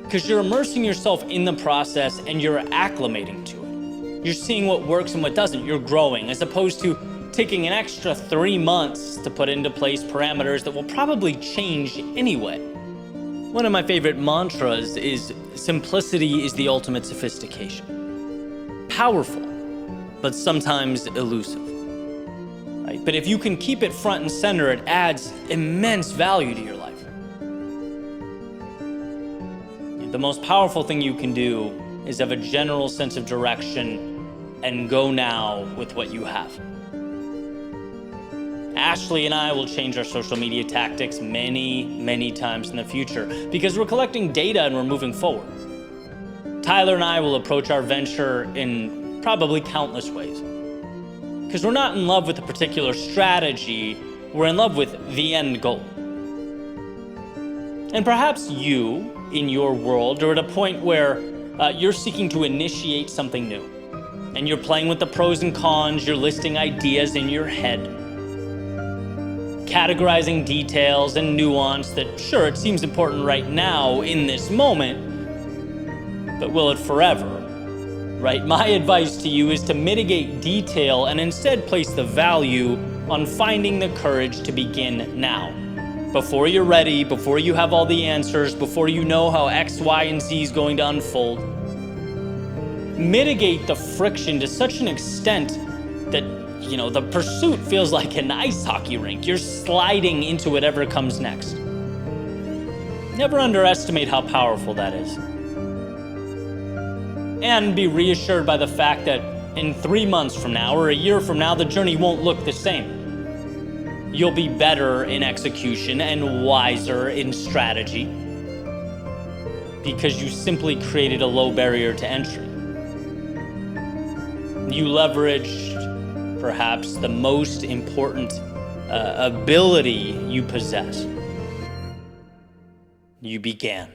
because you're immersing yourself in the process and you're acclimating to it. You're seeing what works and what doesn't. You're growing, as opposed to taking an extra 3 months to put into place parameters that will probably change anyway. One of my favorite mantras is simplicity is the ultimate sophistication. Powerful, but sometimes elusive. Right? But if you can keep it front and center, it adds immense value to your life. The most powerful thing you can do is have a general sense of direction and go now with what you have. Ashley and I will change our social media tactics many times in the future because we're collecting data and we're moving forward. Tyler and I will approach our venture in probably countless ways. Because we're not in love with a particular strategy, we're in love with the end goal. And perhaps you, in your world, are at a point where you're seeking to initiate something new. And you're playing with the pros and cons, you're listing ideas in your head, categorizing details and nuance that, sure, it seems important right now in this moment, but will it forever? Right? My advice to you is to mitigate detail and instead place the value on finding the courage to begin now. Before you're ready, before you have all the answers, before you know how X, Y, and Z is going to unfold. Mitigate the friction to such an extent that, the pursuit feels like an ice hockey rink. You're sliding into whatever comes next. Never underestimate how powerful that is. And be reassured by the fact that in 3 months from now or a year from now, the journey won't look the same. You'll be better in execution and wiser in strategy because you simply created a low barrier to entry. You leveraged perhaps the most important ability you possess. You began.